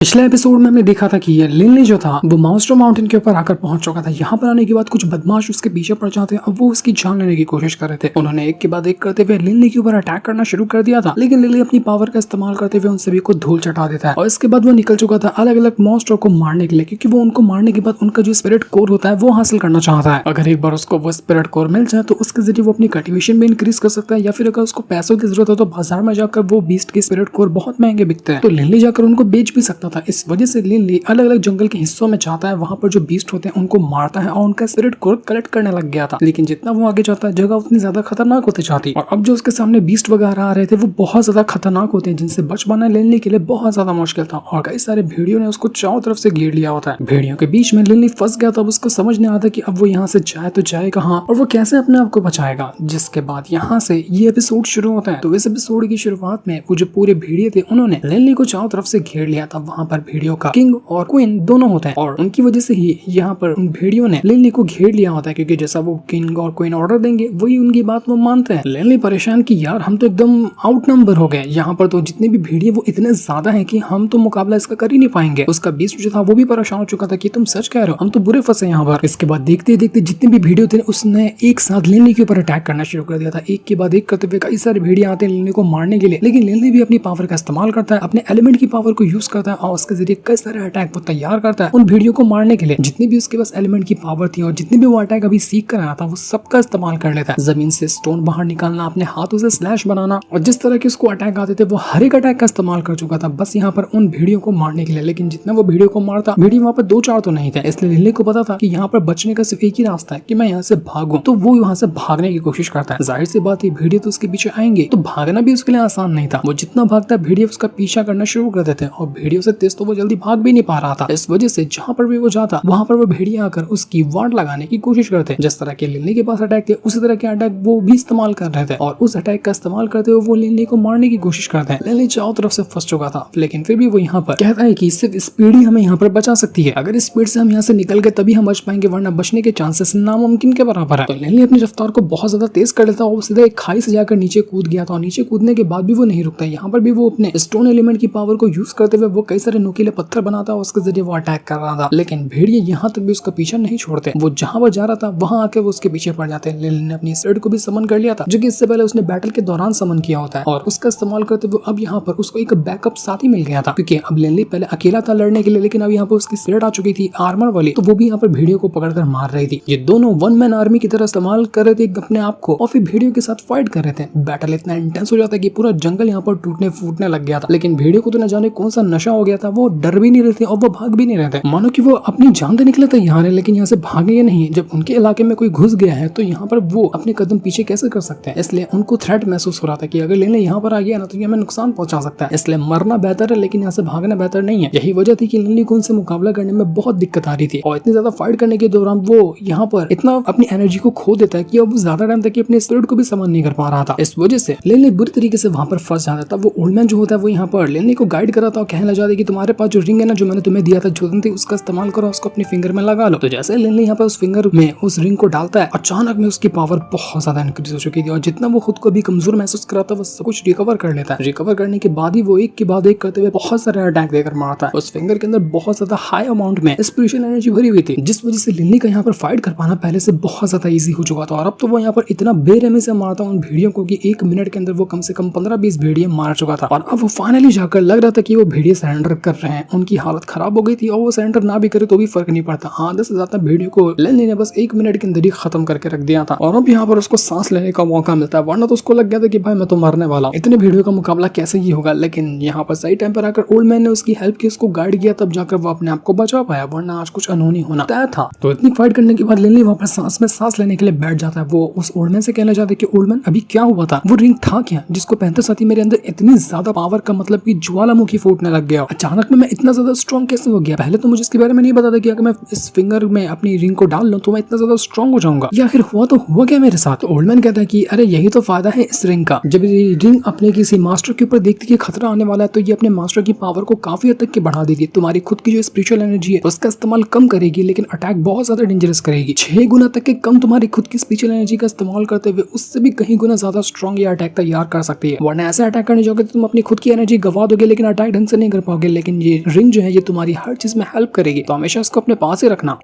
पिछले एपिसोड में हमने देखा था कि ये लिनली जो था वो माउस्ट्रो माउंटेन के ऊपर आकर पहुंच चुका था। यहाँ पर आने के बाद कुछ बदमाश उसके पीछे पड़ जाते हैं। अब वो उसकी जान लेने की कोशिश कर रहे थे। उन्होंने एक के बाद एक करते हुए लिनली के ऊपर अटैक करना शुरू कर दिया था, लेकिन लिनली अपनी पावर का इस्तेमाल करते हुए उन सभी को धूल चटा देता है। और इसके बाद वो निकल चुका था अलग अलग मॉन्स्टर को मारने के लिए, क्योंकि वो उनको मारने के बाद उनका जो स्पिरिट कोर होता है वो हासिल करना चाहता है। अगर एक बार उसको वो स्पिरिट कोर मिल जाए तो उसके जरिए वो अपनी कल्टीवेशन भी इंक्रीज कर सकता है, या फिर अगर उसको पैसों की जरूरत हो तो बाजार में जाकर वो बीस्ट के स्पिरिट कोर बहुत महंगे बिकते हैं, तो लिनली जाकर उनको बेच भी सकता था। इस वजह से लिनली अलग अलग जंगल के हिस्सों में जाता है, वहां पर जो बीस्ट होते हैं उनको मारता है और उनका स्पिरिट कोर कलेक्ट करने लग गया था। लेकिन जितना वो आगे जाता है जगह उतनी ज्यादा खतरनाक होती जाती, और अब जो उसके सामने बीस्ट वगैरह आ रहे थे वो बहुत ज्यादा खतरनाक होते हैं, जिनसे बच पाना लिनली के लिए बहुत ज्यादा मुश्किल था। और कई सारे भेड़ियों ने उसको चारों तरफ से घेर लिया होता है। भेड़ियों के बीच में लिनली फंस गया था। अब उसको समझ नहीं आता कि अब वो यहाँ से जाए तो जाए कहाँ और वो कैसे अपने आप को बचाएगा। जिसके बाद यहाँ से ये एपिसोड शुरू होता है। तो इस एपिसोड की शुरुआत में वो जो पूरे भेड़िए थे उन्होंने लिनली को चारों तरफ से घेर लिया था। वहां पर भेड़ियों का किंग और क्वीन दोनों होते हैं, और उनकी वजह से ही यहाँ पर उन भेड़ियों ने लिनली को घेर लिया होता है, क्योंकि जैसा वो किंग और क्वीन ऑर्डर देंगे वही उनकी बात वो मानते हैं। लिनली परेशान कि यार हम तो एकदम आउट नंबर हो गए, यहाँ पर तो जितने भी भेड़िए वो इतने ज्यादा हैं कि हम तो मुकाबला इसका कर ही नहीं पाएंगे। उसका बीस्ट जो था वो भी परेशान हो चुका था कि तुम सच कह रहे हो, हम तो बुरे फंसे यहाँ पर। इसके बाद देखते देखते जितने भी भेड़िए थे उसने एक साथ लिनली के ऊपर अटैक करना शुरू कर दिया था। एक के बाद एक करते हुए कई सारे भेड़िए आते हैं लिनली को मारने के लिए, लेकिन लिनली भी अपनी पावर का इस्तेमाल करता है, अपने एलिमेंट की पावर को यूज करता है और उसके जरिए कई सारे अटैक वो तैयार करता है उन भेड़ियों को मारने के लिए। जितनी भी उसके पास एलिमेंट की पावर थी और जितनी भी वो अटैक अभी सीख कर आया था वो सबका इस्तेमाल कर लेता है। जमीन से स्टोन बाहर निकालना, अपने हाथों से स्लैश बनाना, और जिस तरह के उसको अटैक आते थे वो हर एक अटैक का इस्तेमाल कर चुका था बस यहाँ पर उन भेड़ियों को मारने के लिए। लेकिन जितना वो भेड़ियों को मारता, भेड़िए वहाँ पर दो चार तो नहीं थे, इसलिए लिनली को पता था कि यहाँ पर बचने का सिर्फ एक ही रास्ता है कि मैं यहाँ से भागूं। तो वो वहाँ से भागने की कोशिश करता है। जाहिर सी बात है भेड़िए तो उसके पीछे आएंगे, तो भागना भी उसके लिए आसान नहीं था। वो जितना भागता भेड़िए उसका पीछा करना शुरू कर देते हैं, और भेड़ियों से तेज तो वो जल्दी भाग भी नहीं पा रहा था। इस वजह से जहाँ पर भी वो जाता वहां पर वो भेड़िए आकर उसकी वाट लगाने की कोशिश करते हैं। जिस तरह के लिनली के पास अटैक थे उसी तरह के अटैक वो भी इस्तेमाल कर रहे थे, और उस अटैक का इस्तेमाल करते हुए वो लिनली को मारने की कोशिश करते हैं। लिनली चारों तरफ से फंस चुका था, लेकिन फिर भी वो यहाँ पर कहता है कि सिर्फ स्पीड ही हमें यहाँ पर बचा सकती है। अगर स्पीड से हम यहाँ से निकल गए तभी हम बच पाएंगे, वरना बचने के चांसेस नामुमकिन के बराबर है। तो लिनली अपनी रफ्तार को बहुत ज्यादा तेज कर लेता है और सीधा एक खाई से जाकर नीचे कूद गया था। नीचे कूदने के बाद भी वो नहीं रुकता। यहाँ पर भी वो अपने स्टोन एलिमेंट की पावर को यूज करते हुए वो कई सारे नुकीले पत्थर बनाता है, उसके जरिए वो अटैक कर रहा था। लेकिन भेड़िए यहाँ तक भी उसका पीछा नहीं छोड़ते। वो जहाँ पर जा रहा था वहां आके वो उसके पीछे पड़ जाते हैं। लिनली ने अपनी स्पिरिट को भी समन कर लिया था, जो कि इससे पहले उसने बैटल के दौरान समन किया होता है, और उसका इस्तेमाल करते हुए अब यहाँ पर उसको एक बैकअप साथी मिल गया था, क्योंकि अब लिनली पहले अकेला था लड़ने के लिए, लेकिन अब यहाँ पर उसकी स्पिरिट आ चुकी थी आर्मर वाली, तो वो भी यहाँ पर भेड़ियों को पकड़कर मार रही थी। ये दोनों वन मैन आर्मी की तरह इस्तेमाल कर रहे थे अपने आप को, और फिर भेड़ियों के साथ फाइट कर रहे थे। बैटल इतना इंटेंस हो जाता है कि पूरा जंगल यहाँ पर टूटने फूटने लग गया था। लेकिन भेड़ियों को तो न जाने कौन सा नशा हो गया था, वो डर भी नहीं रहे थे और वो भाग भी नहीं रहे थे, मानो कि वो अपनी जान देने के लिए तैयार है, लेकिन यहाँ से भागेंगे नहीं। जब उनके इलाके में कोई घुस गया है तो यहाँ पर वो अपने कदम पीछे कैसे कर सकते हैं। इसलिए उनको थ्रेट महसूस हो रहा था कि अगर लिनली यहाँ पर आ गया ना तो ये हमें नुकसान पहुंचा सकता है, इसलिए मरना बेहतर है, लेकिन यहाँ से भागना बेहतर नहीं है। यही वजह थी कि लिनली को उनसे मुकाबला करने में बहुत दिक्कत आ रही थी, और इतनी ज्यादा फाइट करने के दौरान वो यहाँ पर इतना अपनी एनर्जी को खो देता है कि अब ज्यादा टाइम तक अपने स्पिरिट को भी समन नहीं कर पा रहा था। इस वजह से लिनली बुरी तरीके से वहां पर फंस जाता था। वो ओल्ड मैन जो होता है वो यहाँ पर लिनली को गाइड कर रहा था और कहने लगा कि तुम्हारे पास जो रिंग है ना जो मैंने तुम्हें दिया था जोधन थी, उसका इस्तेमाल करो, उसको अपने फिंगर में लगा लो। तो जैसे लिनली यहाँ पर उस फिंगर में उस रिंग को डालता है, अचानक में उसकी पावर बहुत ज्यादा इंक्रीज हो चुकी थी, और जितना वो खुद को भी कमजोर महसूस कर रहा था वो सब कुछ रिकवर कर लेता है। रिकवर करने के बाद ही वो एक के बाद एक करते हुए बहुत सारे अटैक देकर मारता है। उस फिंगर के अंदर बहुत ज्यादा हाई अमाउंट में स्पिरिचुअल एनर्जी भरी हुई थी, जिस वजह से लिनली का यहाँ पर फाइट कर पाना पहले से बहुत ज्यादा इजी हो चुका था। और अब तो वो यहाँ पर इतना बेरहमी से मारता उन भेड़ियों को कि एक मिनट के अंदर वो कम से कम 15-20 भेड़िए मार चुका था। और अब वो फाइनली जाकर लग रहा था कि वो भेड़िए सरेंडर कर रहे हैं। उनकी हालत खराब हो गई थी, और वो सरेंडर ना भी करे तो भी फर्क नहीं पड़ता। आधे से ज्यादा भेड़ियों को लिनली ने बस 1 मिनट के अंदर ही खत्म करके रख दिया था, और अब यहाँ पर उसको सांस लेने का मौका मिलता है, वरना तो उसको लग गया था कि भाई मैं तो मरने वाला हूं, इतने भेड़ियों का मुकाबला कैसे ही होगा। लेकिन यहाँ पर सही टाइम पर आकर ओल्ड मैन ने उसकी हेल्प की, उसको गाइड किया, तब जाकर वो अपने आप को बचा पाया, वरना आज कुछ अनहोनी होना तय था। तो इतनी फाइट करने के बाद लिनली वहां पर सांस में सांस लेने के लिए बैठ जाता है। वो उस ओल्ड मैन से कहना चाहता है कि ओल्ड मैन अभी क्या हुआ था, वो रिंग था क्या जिसको पहनते साथ ही मेरे अंदर इतनी ज्यादा पावर का मतलब कि ज्वालामुखी फूटने लग गया, अचानक में मैं इतना ज्यादा स्ट्रॉन्ग कैसे हो गया। पहले तो मुझे इसके बारे में नहीं पता था कि अगर मैं इस फिंगर में अपनी रिंग को डाल लूं तो मैं इतना ज्यादा स्ट्रॉन्ग हो जाऊंगा, या फिर हुआ तो हुआ क्या मेरे साथ। ओल्ड मैन कहता है कि अरे यही तो फायदा है इस रिंग का, जब ये रिंग अपने किसी मास्टर के ऊपर देखती है खतरा आने वाला है तो ये अपने मास्टर की पावर को काफी हद तक बढ़ा देगी। तुम्हारी खुद की जो स्पिरिचुअल एनर्जी है उसका इस्तेमाल कम करेगी, लेकिन अटैक बहुत ज्यादा डेंजरस करेगी। 6 गुना तक के कम तुम्हारी खुद की स्पिरिचुअल एनर्जी का इस्तेमाल करते हुए उससे भी कहीं गुना ज्यादा स्ट्रॉन्ग ये अटैक तैयार कर सकती है। वरना ऐसा अटैक करने जाओगे तो तुम अपनी खुद की एनर्जी गवा दोगे, लेकिन अटैक ढंग से नहीं कर पाओगे। लेकिन ये रिंग जो है ये तुम्हारी हर चीज में हेल्प करेगी, तो हमेशा इसको अपने पास ही रखना।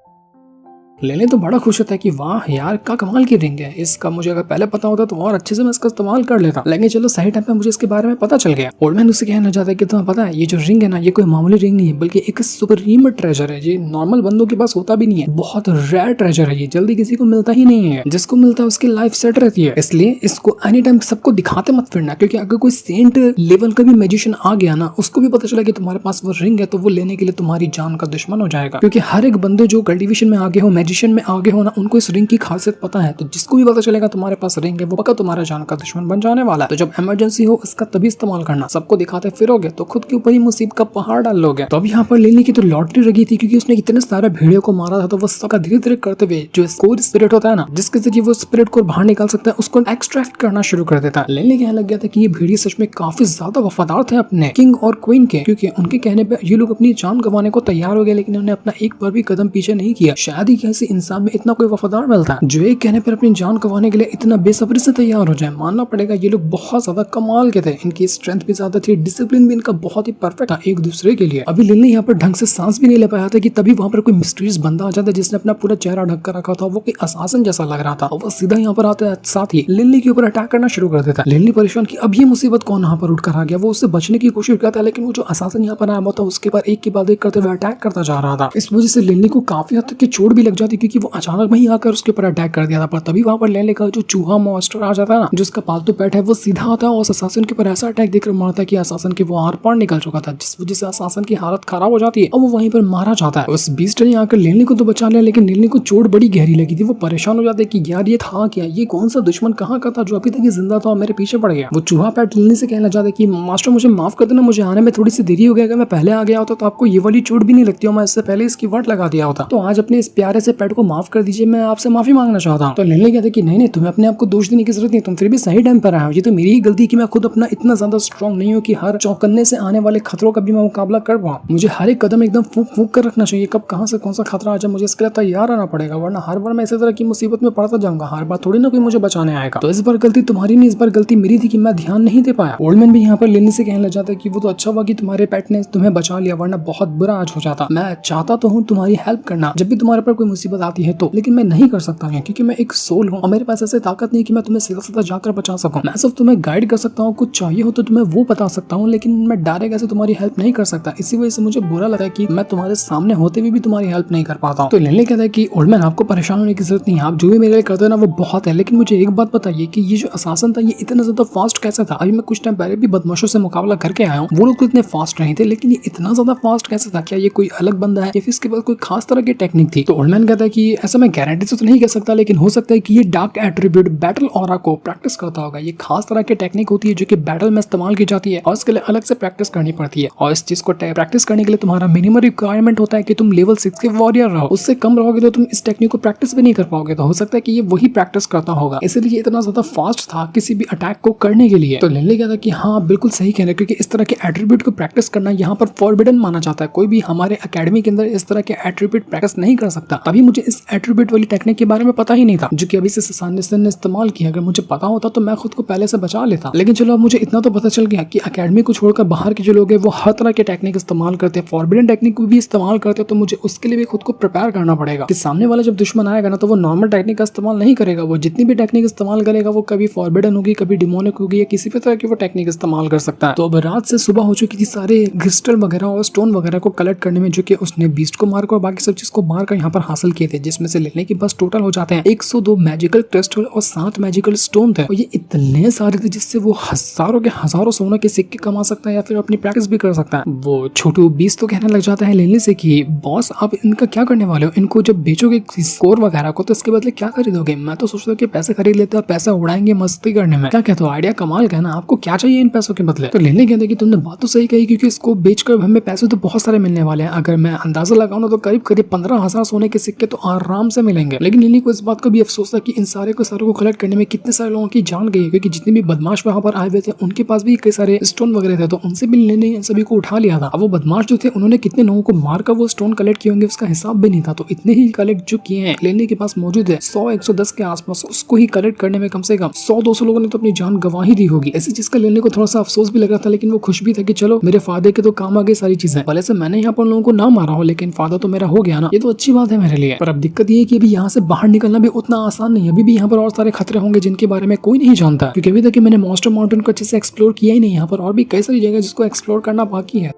लेने तो बड़ा खुश होता है कि वाह यार क्या कमाल की रिंग है, इसका मुझे अगर पहले पता होता तो और अच्छे से मैं इसका इस्तेमाल कर लेता, लेकिन चलो सही टाइम पे मुझे इसके बारे में पता चल गया। ओल्डमैन उससे कहना चाहता है कि तुम्हें पता है ये जो रिंग है ना, ये कोई मामूली रिंग नहीं है, बल्कि एक सुप्रीम ट्रेजर है। ये नॉर्मल बंदों के पास होता भी नहीं है, बहुत रेयर ट्रेजर है, ये जल्दी किसी को मिलता ही नहीं है। जिसको मिलता है उसकी लाइफ सेट रहती है, इसलिए इसको एनी टाइम सबको दिखाते मत फिरना, क्योंकि अगर कोई सेंट लेवल का भी मैजिशियन आ गया ना, उसको भी पता चला कि तुम्हारे पास वो रिंग है, तो वो लेने के लिए तुम्हारी जान का दुश्मन हो जाएगा। क्योंकि हर एक बंदे जो कल्टीवेशन में आगे हो, मैजिशियन में आगे हो ना, उनको इस रिंग की खासियत पता है, तो जिसको भी पता चलेगा तुम्हारे पास रिंग है, वो पक्का तुम्हारा जान का दुश्मन बन जाने वाला है। तो जब इमरजेंसी हो इसका तभी इस्तेमाल करना, सबको दिखाते फिरोगे तो खुद के ऊपर ही मुसीबत का पहाड़ डाल लोगे। तो अब यहाँ पर लेने की तो लॉटरी लगी थी, क्योंकि उसने इतने सारे भेड़ियों को मारा था, तो वो सबका धीरे धीरे करते हुए जो स्कोर स्पिरिट होता है ना, जिसके जरिए वो स्पिरिट को बाहर निकाल सकता है, उसको एक्सट्रैक्ट करना शुरू कर देता है। लेने कहने लग गया था कि ये भेड़िए सच में काफी ज्यादा वफादार थे अपने किंग और क्वीन के, क्योंकि उनके कहने पे ये लोग अपनी जान गंवाने को तैयार हो गए, लेकिन उन्होंने अपना एक बार भी कदम पीछे नहीं किया। शायद ही किसी इंसान में इतना कोई वफादार मिलता है जो एक कहने पर अपनी जान गंवाने के लिए इतना बेसब्री से तैयार हो जाए। मानना पड़ेगा ये लोग बहुत ज्यादा कमाल के थे, इनकी स्ट्रेंथ भी ज्यादा थी, डिसिप्लिन भी इनका बहुत ही परफेक्ट था एक दूसरे के लिए। अभी लिली यहाँ पर ढंग से सांस भी नहीं ले पाया था कि तभी वहाँ पर कोई मिस्टीरियस बंदा आ जाता है जिसने अपना पूरा चेहरा ढक कर रखा था, वो कोई असासन जैसा लग रहा था, और वो सीधा यहाँ पर आता है, साथ ही लिली के ऊपर अटैक करना शुरू कर देता है। लिली परेशान की अब ये मुसीबत कौन यहाँ पर उठकर आ गया, वो उससे बचने की कोशिश करता है, लेकिन वो जो असासन यहाँ पर आया हुआ था उसके बाद एक के बाद एक करते हुए अटैक करता जा रहा था। इस वजह से लिली को काफी हद तक की चोट भी लग जाती, क्योंकि वो अचानक वहीं आकर उसके ऊपर अटैक कर दिया था। पर तभी वहाँ पर लेने का जो चूहा मॉन्स्टर आ जाता है ना, जिसका पालतू पेट है, वो सीधा आता है और असासन के ऊपर ऐसा अटैक देकर मारता है कि असासन के वो आर पार निकल चुका था, जिस वजह से असासन की हालत खराब हो जाती है और वो वहीं पर मारा जाता है। उस बीस्ट ने आकर लेनी को तो बचा लिया, लेकिन लेनी को चोट बड़ी गहरी लगी थी। वो परेशान हो जाते कि यार ये था क्या, ये कौन सा दुश्मन कहाँ का था जो अभी तक ये जिंदा था और मेरे पीछे पड़ गया। वो चूहा पेट लेनी से कहना चाहता कि मास्टर मुझे माफ कर देना, मुझे आने में थोड़ी सी देरी हो गया, अगर मैं पहले आ गया होता तो आपको ये वाली चोट भी नहीं लगती, और मैं इससे पहले इसकी वट लगा दिया होता। तो आज अपने इस प्यारे से पेट को माफ कर दीजिए, मैं आपसे माफी मांगना चाहता हूँ। तो लेनी कहते कि नहीं नहीं, तुम्हें अपने आप को दोष देने की जरूरत नहीं, तुम फिर भी सही टाइम पर आए हो, ये तो मेरी ही गलती कि मैं खुद अपना इतना ज्यादा स्ट्रॉन्ग नहीं हूँ कि हर चौकन्ने से आने वाले खतरों का भी मैं मुकाबला कर पाऊँ। मुझे हर एक कदम एकदम फूक फूक कर रखना चाहिए, कब कहाँ से कौन सा खतरा आ जाए मुझे इसके लिए तैयार रहना पड़ेगा, वरना हर बार मैं इसी तरह की मुसीबत में पड़ता जाऊंगा, हर बार थोड़ी ना कोई मुझे बचाने आएगा। तो इस बार गलती तुम्हारी नहीं, इस बार गलती मेरी थी कि मैं ध्यान नहीं दे पाया। ओल्डमैन भी यहाँ पर लेने से कहने लग जाता है कि वो तो अच्छा हुआ कि तुम्हारे पेट ने तुम्हें बचा लिया, वरना बहुत बुरा आज हो जाता। मैं चाहता तो हूँ तुम्हारी हेल्प करना जब भी तुम्हारे पर कोई मुसीबत आती है तो, लेकिन मैं नहीं कर सकता हूँ क्योंकि मैं एक सोल हूँ और मेरे पास ऐसे ताकत नहीं कि मैं तुम्हें सीधा सीधा जाकर बचा सकूं। मैं सिर्फ तुम्हें गाइड कर सकता हूँ, कुछ चाहिए हो तो तुम्हें वो बता सकता हूँ, लेकिन मैं डायरेक्ट ऐसे तुम्हारी हेल्प नहीं कर सकता। इसी वजह से मुझे बुरा लगा कि मैं तुम्हारे सामने होते हुए भी तुम्हारी हेल्प नहीं कर पाता हूँ। तो लेने कहता है कि ओल्डमैन आपको परेशान होने की जरूरत नहीं है, आप जो भी मेरे लिए करते हो ना वो बहुत है, लेकिन मुझे एक बात बताइए कि ये जो असासन था ये इतना ज्यादा फास्ट कैसे था? अभी मैं कुछ टाइम पहले भी बदमाशों से मुकाबला करके आया हूँ, वो लोग तो इतने फास्ट नहीं थे, लेकिन ये इतना ज्यादा फास्ट कैसे था? क्या ये कोई अलग बंदा है या फिर इसके पास कोई खास तरह की टेक्निक थी? तो ओल्डमैन कहता है कि ऐसा मैं गारंटी से तो नहीं कह सकता, लेकिन हो सकता है कि ये डार्क एट्रीब्यूट बैटल ऑरा को प्रैक्टिस करता होगा। ये खास तरह की टेक्निक होती है जो कि बैटल में इस्तेमाल की जाती है और इसके लिए अलग से प्रैक्टिस करनी पड़ती है, और इस चीज को प्रैक्टिस करने के लिए तुम्हारा मिनिमम रिक्वायरमेंट होता है कि तुम लेवल 6 के वॉरियर रहो। उससे कम रहोगे तो तुम इस टेक्निक को प्रैक्टिस भी नहीं कर पाओगे। तो हो सकता है कि ये वही प्रैक्टिस करता होगा, इसलिए इतना ज्यादा फास्ट था किसी भी अटैक को करने के लिए। तो लिली कहता कि हाँ बिल्कुल सही कह रहे, क्योंकि इस तरह के एट्रीब्यूट को प्रैक्टिस करना यहाँ पर फॉरबिडन माना जाता है। कोई भी हमारे अकेडमी के अंदर इस तरह के एट्रीब्यूट प्रैक्टिस नहीं कर सकता। तभी मुझे इस एट्रीब्यूट वाली टेक्निक के बारे में पता ही नहीं था जो कि अभी से सैंडरसन ने इस्तेमाल किया। अगर मुझे पता होता तो मैं खुद को पहले से बचा लेता, लेकिन चलो अब मुझे इतना तो पता चल गया कि अकेडमी को छोड़कर बाहर के जो लोग हैं वो हर तरह के टेक्निक इस्तेमाल करते हैं, फॉरबिडन टेक्निक को भी इस्तेमाल करते हैं। तो मुझे उसके लिए भी खुद को प्रिपेयर करना पड़ेगा कि सामने वाला जब दुश्मन आएगा ना तो वो नॉर्मल टेक्निक का इस्तेमाल नहीं करेगा। वो जितनी भी टेक्निक इस्तेमाल करेगा वो कभी फॉरबिडन होगी, कभी डिमोनिक होगी, या किसी भी तरह की वो टेक्निक इस्तेमाल कर सकता है। तो अब रात से सुबह हो चुकी थी, सारे क्रिस्टल वगैरह और स्टोन वगैरह को कलेक्ट करने में, जो कि उसने बीस्ट को मारकर और बाकी सब चीज को मारकर यहाँ पर हासिल किए थे, जिसमें से लेने के बस टोटल हो जाते हैं 102 मैजिकल क्रिस्टल और 7 मैजिकल स्टोन थे। और ये इतने सारे थे जिससे वो हजारों के हजारों सोने के सिक्के कमा सकता है या फिर अपनी प्रैक्टिस भी कर सकता है। वो छोटू बीस्ट तो कहने लग जाता है लेने से कि बॉस आप इनका क्या करने वाले हो, इनको जब बेचोगे स्कोर वगैरह को तो इसके बदले क्या खरीदोगे? मैं तो सोचता हूँ कि पैसे खरीद लेते हैं, पैसा उड़ाएंगे मस्ती करने में। क्या कहते हो? आइडिया कमाल का है ना, आपको क्या चाहिए इन पैसों के बदले? तो लेने कहते कि तुमने बात तो सही कही, क्योंकि इसको बेचकर हमें पैसे तो बहुत सारे मिलने वाले हैं। अगर मैं अंदाजा लगाऊं तो करीब करीब 15,000 सोने के सिक्के सिक्के तो आराम से मिलेंगे। लेकिन लिली को इस बात का भी अफसोस था कि इन सारे को कलेक्ट करने में कितने सारे लोगों की जान गई, क्योंकि जितने भी बदमाश वहाँ पर आए हुए थे उनके पास भी कई सारे स्टोन वगैरह थे, तो उनसे भी लिली ने इन सभी को उठा लिया था। अब वो बदमाश जो थे उन्होंने कितने लोगों को मारकर वो स्टोन कलेक्ट किए होंगे उसका हिसाब भी नहीं था। तो इतने ही कलेक्ट जो किए हैं लिली के पास मौजूद है 100-110 के आसपास, उसको ही कलेक्ट करने में कम से कम 100-200 लोगों ने तो अपनी जान गंवा ही दी होगी। ऐसी चीज का लिली को थोड़ा सा अफसोस भी लग रहा था, लेकिन वो खुश भी था कि चलो मेरे फायदे के तो काम आ गई सारी चीजें। भले से मैंने यहाँ पर लोगों को ना मारा हो, लेकिन फायदा तो मेरा हो गया ना, ये तो अच्छी बात है मेरे लिए। पर अब दिक्कत ये है कि अभी यहाँ से बाहर निकलना भी उतना आसान नहीं है। अभी भी यहाँ पर और सारे खतरे होंगे जिनके बारे में कोई नहीं जानता, क्योंकि अभी तक मैंने मॉन्स्टर माउंटेन को अच्छे से एक्सप्लोर किया ही नहीं। यहाँ पर और भी कई सारी जगह जिसको एक्सप्लोर करना बाकी है।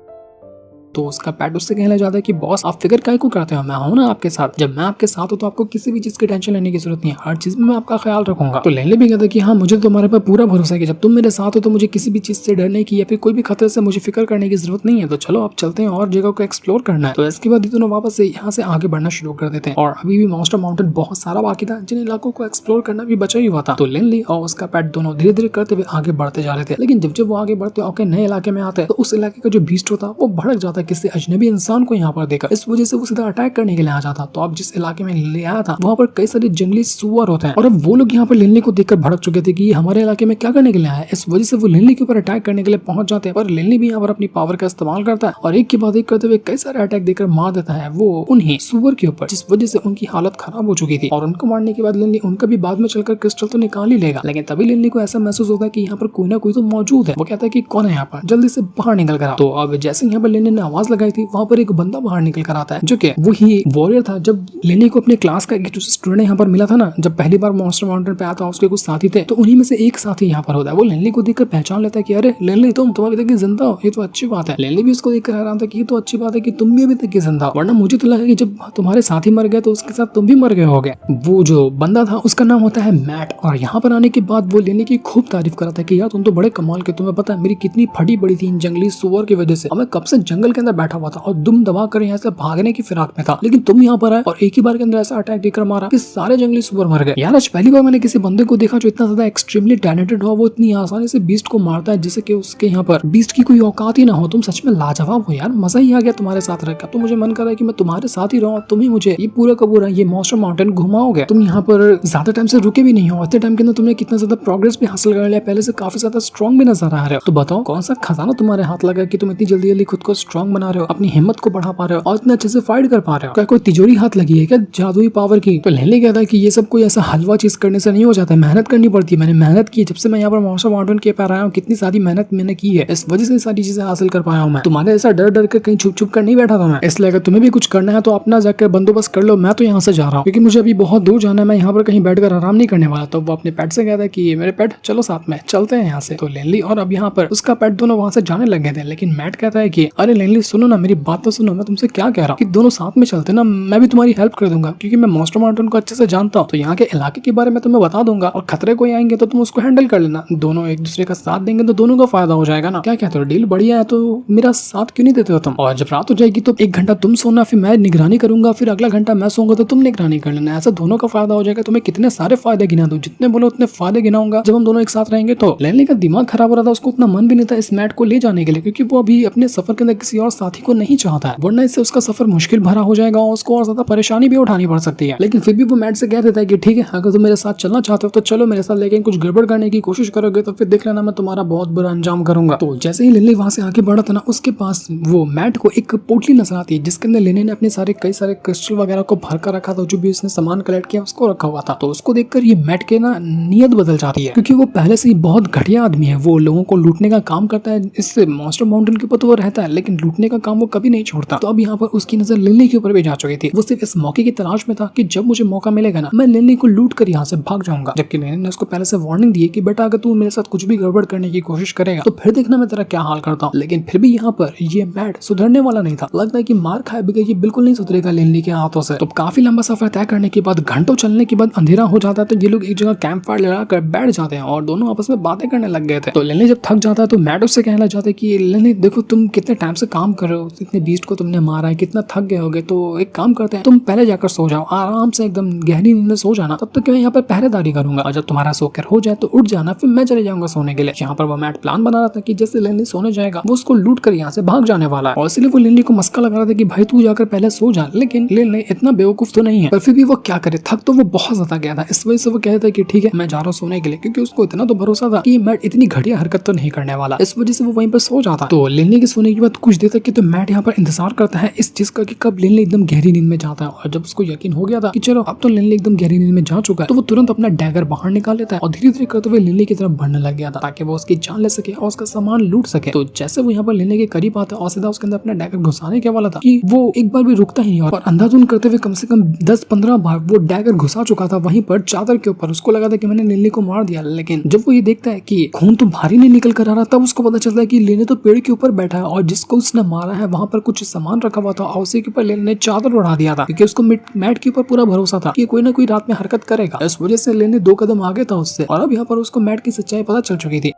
तो उसका पेट उससे कहने जाता है कि बॉस आप फिक्र काहे को करते हो, मैं हूं ना आपके साथ। जब मैं आपके साथ हूं तो आपको किसी भी चीज की टेंशन लेने की जरूरत नहीं है, हर चीज में मैं आपका ख्याल रखूंगा। तो लेले भी कहता है कि हाँ मुझे तो तुम्हारे पर पूरा भरोसा है कि जब तुम मेरे साथ हो तो मुझे किसी भी चीज से डरने की या फिर कोई भी खतरे से मुझे फिक्र करने की जरूरत नहीं है। तो चलो आप चलते हैं और जगह को एक्सप्लोर करना है। तो इसके बाद दोनों वापस से यहाँ से आगे बढ़ना शुरू कर देते हैं। और अभी भी मॉन्स्टर माउंटेन बहुत सारा बाकी था, जिन इलाकों को एक्सप्लोर करना भी बचा ही हुआ था। तो लिली और उसका पेट दोनों धीरे धीरे करते हुए आगे बढ़ते जा रहे थे। लेकिन जब वो आगे बढ़ते और नए इलाके में आते हैं तो उस इलाके का जो बीस्ट होता वो भड़क जाता है किसी अजनबी इंसान को यहाँ पर देखा। इस वजह से वो सीधा अटैक करने के लिए आ जाता। तो अब जिस इलाके में लिली आया था वहाँ पर कई सारे जंगली सुअर होते हैं, और अब वो लोग यहाँ पर लिली को देखकर भड़क चुके थे कि ये हमारे इलाके में क्या करने के लिए आया है। इस वजह से वो लिली के ऊपर अटैक करने के लिए पहुंच जाते हैं, पर लिली भी यहाँ पर अपनी पावर का इस्तेमाल करता है और एक के बाद एक करते हुए कई सारे अटैक देकर मार देता है वो उन्हीं सुअर के ऊपर, जिस वजह से उनकी हालत खराब हो चुकी थी। और उनको मारने के बाद लिली उनका भी बाद में चलकर क्रिस्टल तो निकाल ही लेगा, लेकिन तभी लिली को ऐसा महसूस होता है कि यहाँ पर कोई ना कोई तो मौजूद है। वो कहता है कि कौन है यहाँ पर, जल्दी से बाहर निकल कर। तो अब जैसे यहाँ पर लिली ने आवाज लगाई थी वहाँ पर एक बंदा बाहर निकल कर आता है, जो कि वही वॉरियर था। जब लिली को अपने क्लास का एक स्टूडेंट यहाँ पर मिला था ना, जब पहली बार मॉन्स्टर माउंटेन पे आया था, उसके कुछ साथी थे, तो उन्हीं में से एक साथी यहाँ पर होता है। वो लिली को देखकर पहचान लेता है कि अरे लिली तुम अभी तक जिंदा हो, ये तो अच्छी बात है। लिली भी उसको देखकर हैरान था कि ये तो अच्छी बात है कि तुम भी अभी तक जिंदा हो, वरना मुझे तो लगा कि जब तुम्हारे साथी मर गए तो उसके साथ तुम भी मर गए होगे। वो जो बंदा था उसका नाम होता है मैट, और यहाँ पर आने के बाद वो लिली की खूब तारीफ कराता है कि यार तुम तो बड़े कमाल के, तुम्हें पता है मेरी कितनी फटी बड़ी थी इन जंगली सुअर की वजह से, मैं कब से जंगल के अंदर बैठा हुआ था और दुम दबा कर यहाँ से भागने की फिराक में था, लेकिन तुम यहाँ पर आए और एक ही बार के अंदर ऐसा अटैक देकर मारा कि सारे जंगली सुअर मर गए। यार आज पहली बार मैंने किसी बंदे को देखा जो इतना ज्यादा एक्सट्रीमली टैलेंटेड हो, वो इतनी आसानी से बीस्ट को मारता है जिससे कि उसके यहाँ पर बीस्ट की कोई औकात ही ना हो। तुम सच में लाजवाब हो यार, मजा ही आ गया तुम्हारे साथ रहकर। तो मुझे मन कर रहा है कि मैं तुम्हारे साथ ही रहूं, तुम ही मुझे ये पूरा का पूरा ये मॉन्स्टर माउंटेन घुमाओगे। तुम यहाँ पर ज्यादा टाइम से रुके भी नहीं हो, इतने टाइम के अंदर तुमने कितना ज्यादा प्रोग्रेस भी हासिल कर लिया, पहले से काफी ज्यादा स्ट्रॉन्ग भी नजर आ रहे हो। तो बताओ कौन सा खजाना तुम्हारे हाथ लगा कि तुम इतनी जल्दी जल्दी खुद को स्ट्रॉन्ग बना रहे हो, अपनी हिम्मत को बढ़ा पा रहे हो और इतने अच्छे से फाइट कर पा रहे हो। क्या कोई तिजोरी हाथ लगी है क्या जादुई पावर की? तो लिली कहता है कि ये सब कोई ऐसा हलवा चीज करने से नहीं हो जाता है, मेहनत करनी पड़ती है। मैंने मेहनत की, जब से मैं यहाँ पर मॉन्स्टर माउंटेन के पार आया हूँ कितनी सारी मेहनत मैंने की है, इस वजह से सारी चीजें हासिल कर पाया हूँ मैं। तुम्हारे ऐसा डर डर कर कहीं छुप छुप कर नहीं बैठा था मैं, इसलिए अगर तुम्हें भी कुछ करना है तो अपना जाकर बंदोबस्त कर लो, मैं तो यहाँ से जा रहा हूँ क्योंकि मुझे अभी बहुत दूर जाना है, मैं यहाँ पर कहीं बैठकर आराम नहीं करने वाला। तो वो अपने पेट से कहता है कि मेरे पेट चलो साथ में चलते हैं यहाँ से। तो लिली और अब यहाँ पर उसका पेट दोनों वहाँ से जाने लग गए थे, लेकिन मैट कहता है कि अरे लिली सुनो ना, मेरी बात तो सुनो, मैं तुमसे क्या कह रहा हूँ कि दोनों साथ में चलते ना, मैं भी तुम्हारी हेल्प कर दूंगा क्योंकि मैं मॉन्स्टर माउंटेन को अच्छे से जानता हूँ। तो यहाँ के इलाके के बारे में तुम्हें बता दूंगा और खतरे कोई आएंगे तो तुम उसको हैंडल कर लेना, दोनों एक दूसरे का साथ देंगे तो दोनों का फायदा हो जाएगा ना। क्या कहते हो, डील बढ़िया है, तो मेरा साथ क्यों नहीं देते हो तुम? और जब रात हो जाएगी तो 1 घंटा तुम सोना, फिर मैं निगरानी करूंगा, फिर अगला घंटा मैं सोऊंगा तो तुम निगरानी कर लेना, ऐसा दोनों का फायदा हो जाएगा। तुम्हें कितने सारे फायदे गिना दूं, जितने बोलो उतने फायदे गिनाऊंगा जब हम दोनों एक साथ रहेंगे। तो लेने का दिमाग खराब हो रहा था, उसको उतना मन भी नहीं था इस मैट को ले जाने के लिए क्योंकि वो अभी अपने सफर के अंदर किसी और साथी को नहीं चाहता है, वरना इससे उसका सफर मुश्किल भरा हो जाएगा और उसको और ज्यादा परेशानी भी उठानी पड़ सकती है। लेकिन फिर भी वो मैट से कह देता है कि ठीक है, अगर तुम मेरे साथ चलना चाहते हो तो चलो मेरे साथ, लेकिन कुछ गड़बड़ करने की कोशिश करोगे तो फिर देख लेना मैं तुम्हारा बहुत बुरा अंजाम करूंगा। तो जैसे ही लिली वहां से आगे बढ़ा था ना, उसके पास वो मैट को एक पोटली नजर आती है जिसके अंदर लिली ने अपने सारे कई सारे क्रिस्टल वगैरह को भर कर रखा था, जो भी उसने सामान कलेक्ट किया उसको रखा हुआ था। तो उसको देखकर ये मैट के ना नीयत बदल जाती है क्योंकि वो पहले से ही बहुत घटिया आदमी है, वो लोगों को लूटने का काम करता है, इससे मॉन्स्टर माउंटेन के ऊपर तो वो रहता है लेकिन लूटने का काम वो कभी नहीं छोड़ता। तो अब यहाँ पर उसकी नजर लिली के ऊपर भी जा चुकी थी, वो सिर्फ इस मौके की तलाश में था कि जब मुझे मौका मिलेगा ना मैं लिली को लूट कर यहाँ से भाग जाऊंगा। जबकि लिली ने उसको पहले से वार्निंग दी कि बेटा अगर तू मेरे साथ कुछ भी गड़बड़ करने की कोशिश करेगा तो फिर देखना मैं तेरा क्या हाल करता हूँ। लेकिन फिर भी यहाँ पर ये मैट सुधरने वाला नहीं था, लगता है कि मार खाए बिगड़ ये बिल्कुल नहीं सुधरेगा लिली के हाथों से। तो काफी लंबा सफर तय करने के बाद, घंटों चलने के बाद अंधेरा हो जाता है, तो ये लोग एक जगह कैंप फायर लगाकर बैठ जाते हैं और दोनों आपस में बातें करने लग गए थे। तो लिली जब थक जाता है तो मैट उससे कहने लग जाता है कि लिली देखो तुम कितने टाइम से काम काम कर रहे हो, इतने बीस्ट को तुमने मारा है, कितना थक गए होगे, तो एक काम करते हैं तुम पहले जाकर सो जाओ, आराम से एकदम गहरी नींद में सो जाना, तब तक मैं यहाँ पर पहरेदारी करूंगा और जब तुम्हारा सोकर हो जाए तो उठ जाना, फिर मैं चले जाऊंगा सोने के लिए। यहाँ पर वो मैट प्लान बना रहा था कि जैसे लिनली सोने जाएगा वो उसको लूट कर यहाँ से भाग जाने वाला है और इसलिए वो लिनली को मस्का लगा रहा था कि भाई तू जाकर पहले सो जा, लेकिन लिनली इतना बेवकूफ तो नहीं है, पर फिर भी वो क्या करे, थक तो वो बहुत ज्यादा गया था, इस वजह से वो कहता है कि ठीक है मैं जा रहा हूँ सोने के लिए, क्योंकि उसको इतना तो भरोसा था कि मैट इतनी घटिया हरकत तो नहीं करने वाला, इस वजह से वो वहीं पर सो जाता। तो लिनली के सोने के बाद कुछ देर तक तो मैट यहाँ पर इंतजार करता है इस चीज का कि कब लिनली एकदम गहरी नींद में जाता है, और जब उसको यकीन हो गया था कि चलो अब तो लिनली एकदम गहरी नींद में जा चुका है, तो वो तुरंत अपना डैगर बाहर निकाल लेता है और धीरे धीरे करते हुए लिनली की तरफ बढ़ने लग गया था ताकि वो उसकी जान ले सके और उसका सामान लूट सके। तो जैसे वो यहाँ पर लिनली के करीब आता है और सीधा उसके अंदर अपना डैगर घुसाने के वाला था कि वो एक बार भी रुकता ही नहीं और अंधाधुन करते हुए कम से कम 10-15 बार वो डैगर घुसा चुका था वहीं पर चादर के ऊपर। उसको लगा था कि मैंने लिनली को मार दिया, लेकिन जब वो ये देखता है कि खून तो भारी नहीं निकल कर आ रहा, तब उसको पता चलता है कि लिनली तो पेड़ के ऊपर बैठा है और जिसको उसने मारा है वहां पर कुछ सामान रखा हुआ था और उसी के ऊपर लिनली ने चादर उड़ा दिया था, क्योंकि उसको मैट के ऊपर पूरा भरोसा था कि कोई ना कोई रात में हरकत करेगा। इस वजह से लिनली 2 कदम आगे था उससे और अब यहाँ पर उसको मैट की सच्चाई पता चल चुकी थी।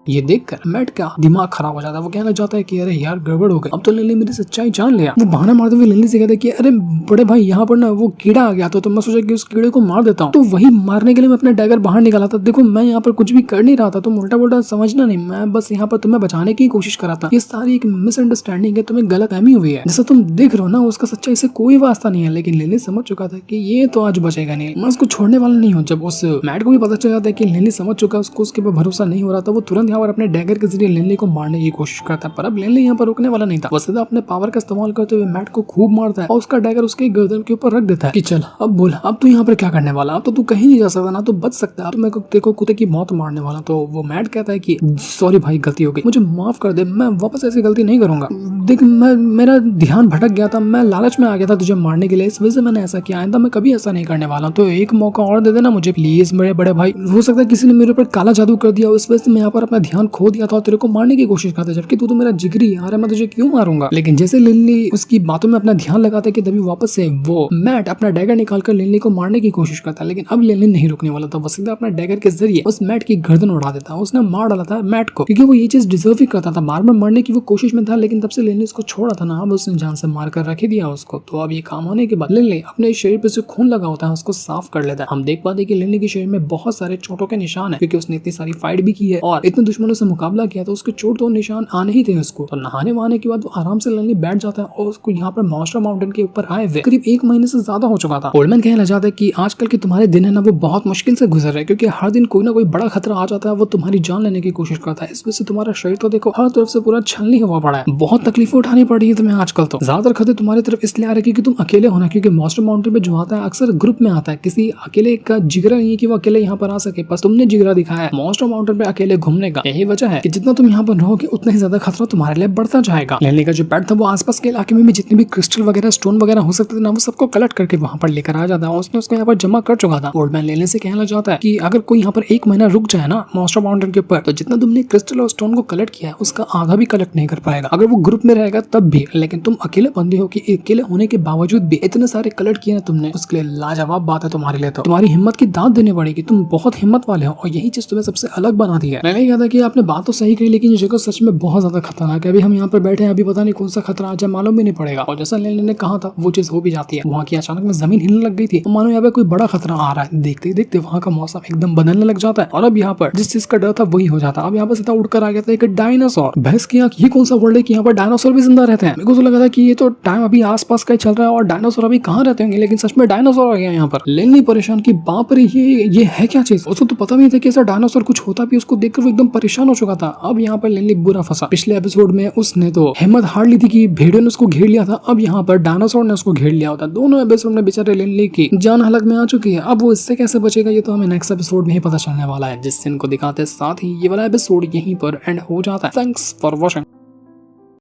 ये देखकर मैट का दिमाग खराब हो जाता है, वो कहना चाहता है कि अरे यार गड़बड़ हो गई, अब तो लिनली मेरी सच्चाई जान लिया। वो बहाना मारते हुए लिनली से कहता है कि अरे बड़े भाई यहाँ पर ना वो कीड़ा आ गया था, तो मैं सोचा कि उस कीड़े को मार देता हूँ, तो वही मारने के लिए मैं अपना डैगर बाहर निकाला था। देखो मैं यहाँ पर कुछ भी कर नहीं रहा था, तुम उल्टा पुल्टा समझना नहीं, मैं बस यहाँ पर तुम्हें बचाने की कोशिश कर रहा था। ये सारी एक मिसअंडरस्टैंडिंग है, तुम्हें गलतफहमी हुई है, जैसा तुम देख रहे हो ना उसका सच्चाई से कोई वास्ता नहीं है। लेकिन लिनली समझ चुका था कि ये तो आज बचेगा नहीं, मैं उसको छोड़ने वाला नहीं हूँ। जब उस मैट को भी पता चल जाता है कि लिनली समझ चुका है, उसको उसके ऊपर भरोसा नहीं हो रहा था, वो तुरंत यहाँ पर अपने डैगर के जरिए लिनली को मारने की कोशिश करता है, पर अब लिनली यहाँ पर रुकने वाला नहीं था। वो सीधा अपने पावर का इस्तेमाल करते हुए मैट को खूब मारता है और उसका डैगर उसके गर्दन के ऊपर रख देता है कि चल अब बोल, अब तू यहाँ पर क्या करने वाला, अब तो तू कहीं नहीं जा सकता, ना तो बच सकता है, अब तो मैं देखो कुत्ते की मौत मारने वाला। तो वो मैट कहता है कि सॉरी भाई गलती हो गई, मुझे माफ कर दे, मैं वापस ऐसी गलती नहीं करूंगा। देख मेरा ध्यान भटक गया था, मैं लालच में आ गया था तुझे मारने के लिए, इस वजह से मैंने ऐसा किया, आइंदा मैं कभी ऐसा नहीं करने वाला, तो एक मौका और दे देना मुझे प्लीज मेरे बड़े भाई। हो सकता है किसी ने मेरे ऊपर काला जादू कर दिया, उस वजह से मैं यहाँ पर अपना ध्यान खो दिया था और तेरे को मारने की कोशिश करता, जबकि तू तो मेरा जिगरी यार है, मैं तुझे क्यों मारूंगा। लेकिन जैसे लिनली उसकी बातों में अपना ध्यान लगाता है कि तभी वापस से वो मैट अपना डैगर निकालकर लिनली को मारने की कोशिश करता है, लेकिन अब लिनली नहीं रुकने वाला था। वो सीधा अपना डैगर के जरिए उस मैट की गर्दन उड़ा देता है। उसने मार डाला था मैट को, क्योंकि वो ये चीज डिजर्व ही करता था, बार बार मरने की वो कोशिश में था, लेकिन तब से लिनली उसको छोड़ा था ना, अब उसने जान से मार कर रख ही दिया उसको। तो अब ये काम होने के बाद लिनली अपने शरीर पे जो खून लगा होता है उसको साफ कर लेता है। हम देख पाते कि लिनली के शरीर में बहुत सारे चोटों के निशान है, क्योंकि उसने इतनी सारी फाइट भी की है और इतने दुश्मनों से मुकाबला किया, तो उसके चोट तो निशान आने ही थे उसको। तो नहाने वहाने के बाद वो आराम से लिनली बैठ जाता है और उसको यहाँ पर मॉन्स्टर माउंटेन के ऊपर आए हुए करीब 1 महीने से ज्यादा हो चुका था। ओल्डमैन कहने लग जाता है कि आजकल के तुम्हारे दिन है ना वो बहुत मुश्किल से गुजर रहे हैं, क्योंकि हर दिन कोई ना कोई बड़ा खतरा आ जाता है, वो तुम्हारी जान लेने की कोशिश करता है। इस वजह से तुम्हारा शरीर तो देखो हर तरफ से पूरा छलनी हुआ पड़ा है, बहुत तकलीफें उठानी पड़ रही है तुम्हें आजकल। तो ज्यादातर खतरे तुम्हारी तरफ इसलिए आ रहे क्योंकि तुम अकेले होना, क्योंकि मॉन्स्टर माउंटेन पे जो आता है अक्सर ग्रुप में आता है, किसी अकेले का जिगरा नहीं है कि वो अकेले यहाँ पर आ सके, बस तुमने जिगरा दिखाया है मॉन्स्टर माउंटेन पे अकेले घूमने का। यही वजह है कि जितना तुम यहाँ पर रहोगे उतना ही ज्यादा खतरा तुम्हारे लिए बढ़ता जाएगा। लिनली का जो पेट था वो आसपास के इलाके में भी जितने भी क्रिस्टल वगैरह स्टोन वगैरह हो सकते थे ना, वो सबको कलेक्ट करके वहाँ पर लेकर आ जाता है। उसने उसको यहाँ पर जमा कर चुका था। ओल्डमैन लिनली से कहना चाहता है कि अगर कोई यहाँ पर 1 महीना रुक जाए ना मॉन्स्टर माउंटेन के ऊपर, तो जितना तुमने क्रिस्टल और स्टोन को कलेक्ट किया है उसका आधा भी कलेक्ट नहीं कर पाएगा, अगर वो ग्रुप में रहेगा तब भी। लेकिन तुम अकेले बंदे हो कि अकेले होने के बावजूद भी इतने सारे कलेक्ट किए ना तुमने, उसके लिए लाजवाब बात है तुम्हारे लिए। तो तुम्हारी हिम्मत की दाद देनी पड़ेगी, तुम बहुत हिम्मत वाले हो और यही चीज तुम्हें सबसे अलग बनाती है। मैंने कहा था कि आपने बात तो सही कही, लेकिन ये जगह सच में बहुत ज्यादा खतरनाक है। अभी हम यहाँ पर बैठे हैं, अभी पता नहीं कौन सा खतरा आ जाए मालूम भी नहीं पड़ेगा। और जैसा लिनली ने कहा था वो चीज हो भी जाती है। वहाँ की अचानक में जमीन हिलने लग गई थी, मानो यहाँ पे कोई बड़ा खतरा आ रहा है। देखते ही देखते वहाँ का मौसम एकदम बदलने लग जाता है और अब यहाँ पर जिस चीज का डर था वही हो जाता है। अब यहाँ पर सीधा उड़कर आ गया था एक डायनासोर। भैंस की आंख, ये कौन सा वर्ल्ड है कि यहाँ पर डायनासोर भी जिंदा रहते हैं। मेरे को तो लगा था कि ये तो टाइम अभी आसपास का ही चल रहा है और डायनासोर अभी कहाँ रहते होंगे, लेकिन सच में डायनासोर आ गया यहाँ पर। लिनली परेशान की बाप रे ये है क्या चीज। उसको तो पता भी नहीं था कि ऐसा डायनासोर कुछ होता भी। उसको देखकर वो एकदम परेशान हो चुका था। अब यहाँ पर लिनली बुरा फंसा। पिछले एपिसोड में उसने तो हिम्मत हार ली थी कि भेड़ियों ने उसको घेर लिया था, अब यहाँ पर डायनासोर ने उसको घेर लिया होता। दोनों एपिसोड में बेचारे लिनली की जान हलक में आ चुकी है। अब वो इससे कैसे बचेगा ये तो हमें नेक्स्ट एपिसोड में ही पता चलने वाला है, जिस दिन को दिखाते साथ ही ये वाला एपिसोड यहीं पर एंड हो जाता है। Thanks for watching.